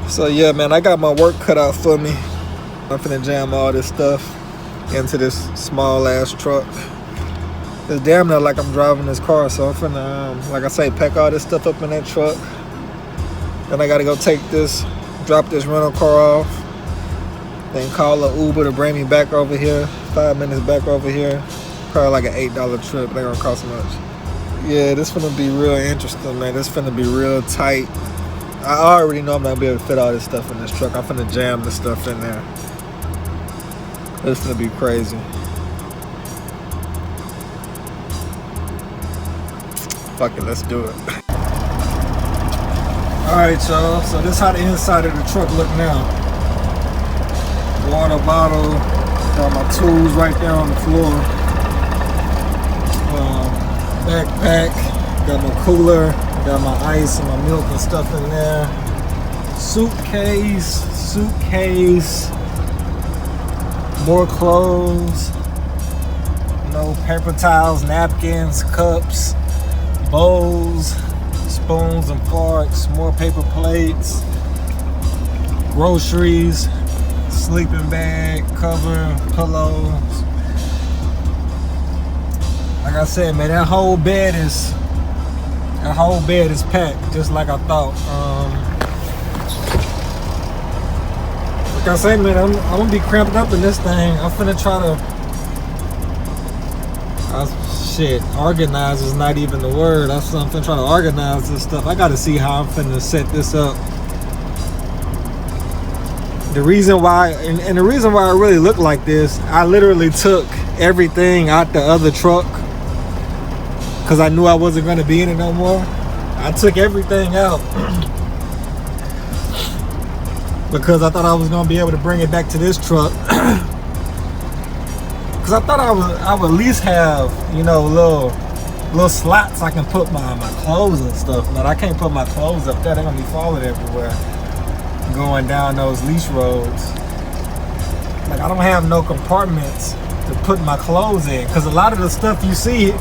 So yeah, man, I got my work cut out for me. I'm finna jam all this stuff into this small ass truck. It's damn near like I'm driving this car, so I'm finna, like I say, pack all this stuff up in that truck. Then I gotta go drop this rental car off. Then call an Uber to bring me back over here. 5 minutes back over here. Probably like an $8 trip. They gonna cost much. Yeah, this finna be real interesting, man. This finna be real tight. I already know I'm not gonna be able to fit all this stuff in this truck. I'm finna jam this stuff in there. This finna be crazy. Fuck it, let's do it. Alright, y'all. So this is how the inside of the truck look now. Water bottle. Got my tools right there on the floor. Backpack. Got my cooler. Got my ice and my milk and stuff in there. Suitcase. More clothes. Paper towels, napkins, cups, bowls, spoons and forks, more paper plates, groceries, sleeping bag, cover, pillows. Like I said, man, that whole bed is packed, just like I thought. Like I said, man, I'm gonna be cramped up in this thing. I'm finna try to. Organize is not even the word. I'm trying to organize this stuff. I gotta see how I'm finna set this up. The reason why it really looked like this, I literally took everything out the other truck because I knew I wasn't gonna be in it no more. I took everything out because I thought I was gonna be able to bring it back to this truck. Cause I thought I would at least have, little slots I can put my clothes and stuff. But I can't put my clothes up there. They're gonna be falling everywhere, going down those leash roads. Like I don't have no compartments to put my clothes in. Cause a lot of the stuff you see,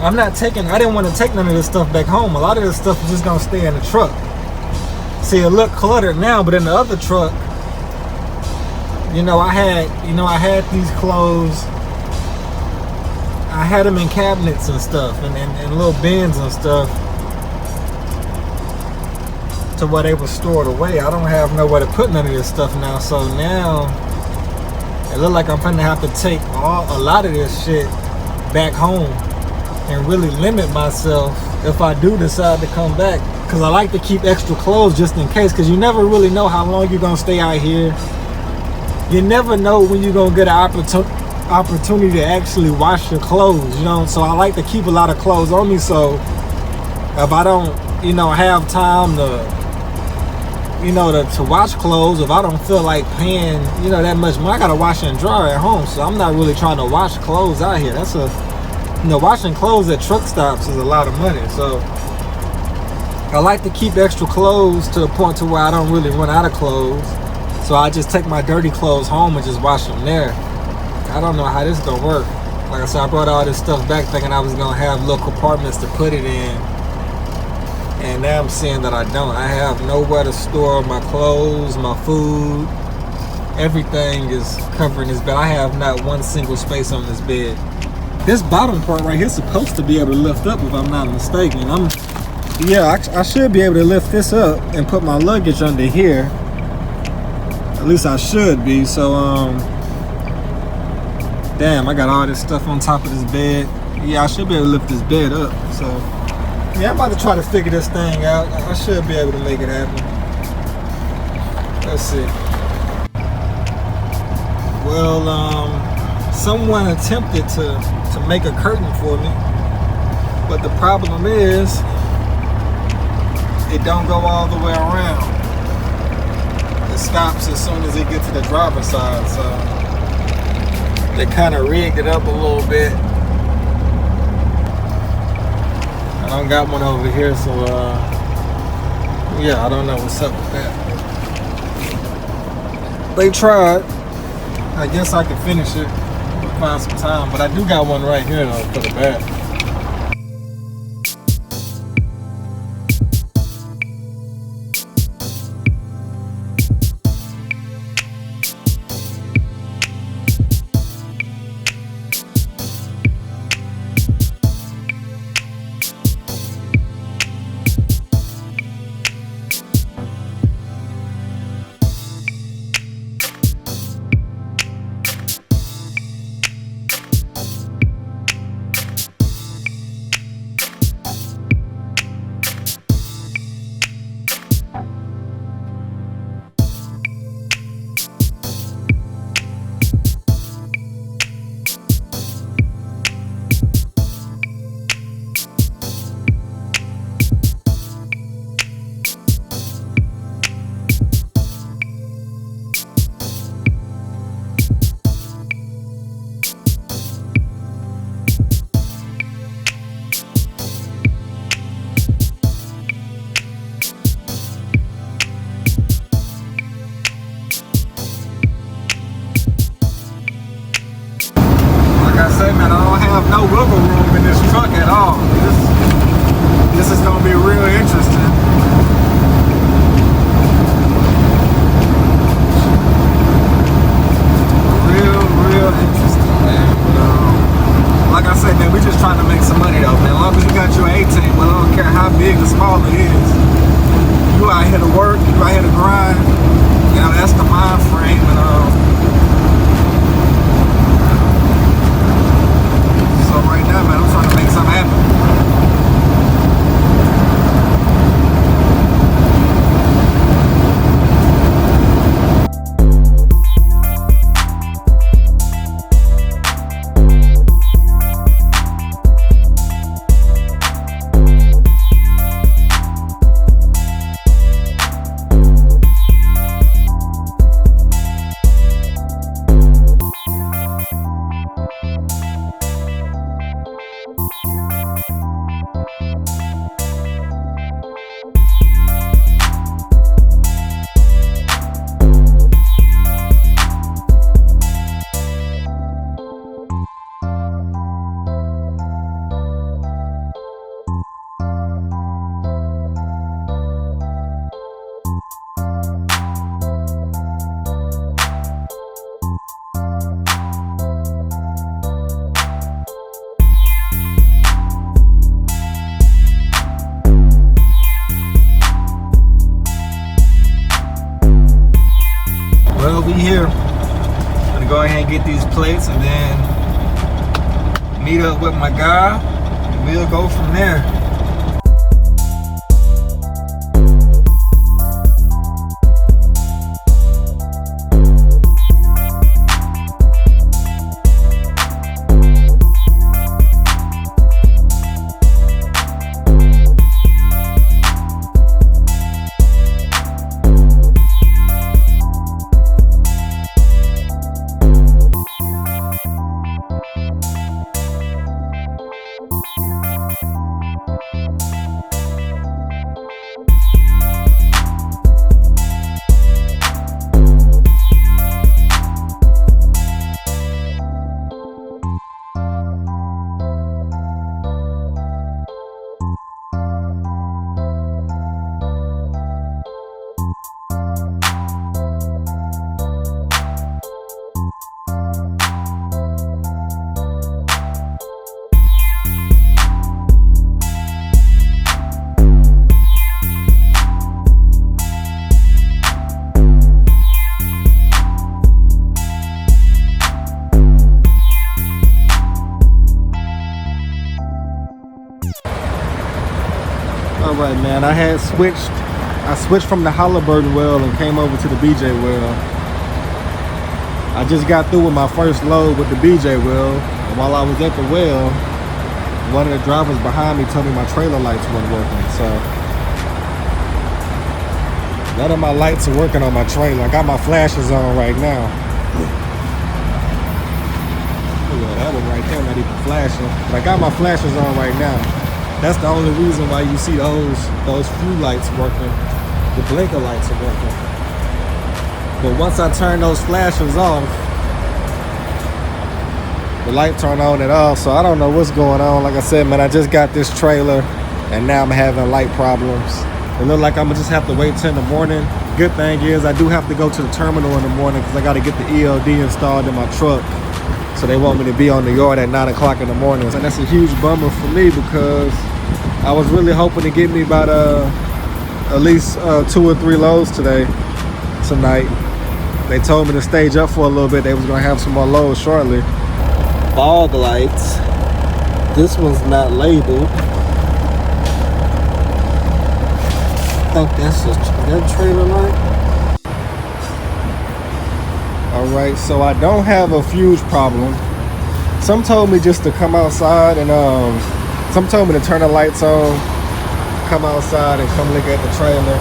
I didn't want to take none of this stuff back home. A lot of this stuff is just gonna stay in the truck. See, it look cluttered now, but in the other truck, I had these clothes. I had them in cabinets and stuff, and little bins and stuff, to where they were stored away. I don't have nowhere to put none of this stuff now. So now it look like I'm gonna have to take a lot of this shit back home and really limit myself if I do decide to come back. Cause I like to keep extra clothes just in case. Cause you never really know how long you're gonna stay out here. You never know when you're gonna get an opportunity to actually wash your clothes, So I like to keep a lot of clothes on me, so if I don't, have time to wash clothes, if I don't feel like paying, that much money, I gotta wash and dry at home. So I'm not really trying to wash clothes out here. That's washing clothes at truck stops is a lot of money. So I like to keep extra clothes to the point to where I don't really run out of clothes. So I just take my dirty clothes home and just wash them there. I don't know how this is gonna work. Like I said, I brought all this stuff back thinking I was gonna have little compartments to put it in. And now I'm seeing that I don't. I have nowhere to store my clothes, my food. Everything is covered in this bed. I have not one single space on this bed. This bottom part right here is supposed to be able to lift up if I'm not mistaken. I should be able to lift this up and put my luggage under here. At least I should be. So, damn, I got all this stuff on top of this bed. Yeah, I should be able to lift this bed up. So, yeah, I'm about to try to figure this thing out. I should be able to make it happen. Let's see. Well, someone attempted to make a curtain for me. But the problem is, it don't go all the way around. It stops as soon as it gets to the driver's side, so they kind of rigged it up a little bit. I don't got one over here, so yeah, I don't know what's up with that. They tried. I guess I can finish it. We'll find some time, but I do got one right here though for the back. have no wiggle room in this truck at all. This is gonna be real interesting. Real interesting, man. But, like I said, man, we just trying to make some money though, man. As long as you got your 18, well, I don't care how big or small it is. You out here to work, you out here to grind. You know, that's the mind frame. And so right now, man, I'm trying to make something happen. Well, we here. I'm gonna go ahead and get these plates and then meet up with my guy. And we'll go from there. Alright, man, I switched from the Halliburton well and came over to the BJ well. I just got through with my first load with the BJ well, and while I was at the well, one of the drivers behind me told me my trailer lights weren't working. So none of my lights are working on my trailer. I got my flashes on right now. Oh yeah, that one right there not even flashing. But I got my flashes on right now. That's the only reason why you see those few lights working. The blinker lights are working. But once I turn those flashes off, the light turned on at all. So I don't know what's going on. Like I said, man, I just got this trailer and now I'm having light problems. It look like I'm gonna just have to wait till in the morning. Good thing is I do have to go to the terminal in the morning because I got to get the ELD installed in my truck. So they want me to be on the yard at 9 o'clock in the morning. And that's a huge bummer for me because I was really hoping to get me about at least 2 or 3 loads tonight. They told me to stage up for a little bit. They was gonna have some more loads shortly. Fog lights. This one's not labeled. I think that's that trailer light. Alright, so I don't have a fuse problem. Some told me just to come outside and some told me to turn the lights on, come outside and come look at the trailer.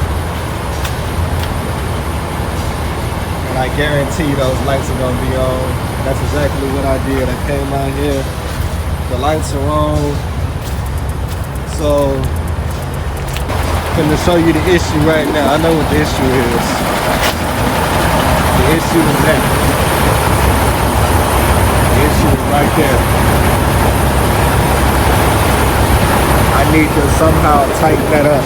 And I guarantee those lights are gonna be on. That's exactly what I did. I came out here, the lights are on. So I'm gonna show you the issue right now. I know what the issue is. The issue is that. The issue is right there. I need to somehow tighten that up.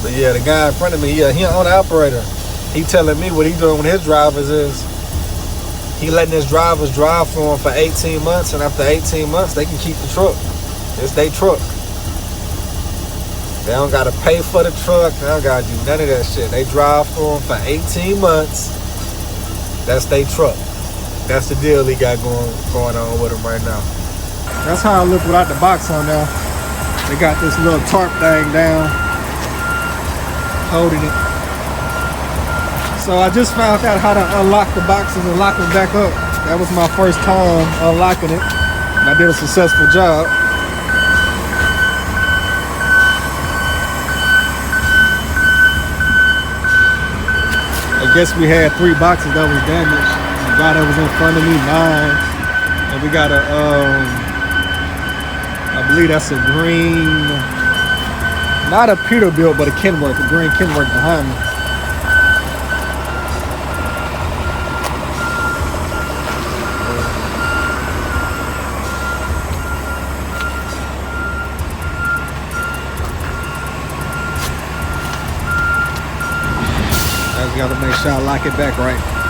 But yeah, the guy in front of me, he an owner operator. He telling me what he doing with his drivers is he letting his drivers drive for him for 18 months, and after 18 months, they can keep the truck. It's their truck. They don't gotta pay for the truck. They don't gotta do none of that shit. They drive for them for 18 months. That's their truck. That's the deal he got going on with him right now. That's how I look without the box on now. They got this little tarp thing down, holding it. So I just found out how to unlock the boxes and lock them back up. That was my first time unlocking it. And I did a successful job. I guess we had 3 boxes that was damaged. The guy that was in front of me, 9. And we got a, I believe that's a green, not a Peterbilt, but a Kenworth, a green Kenworth behind me. I just gotta make sure I lock it back right.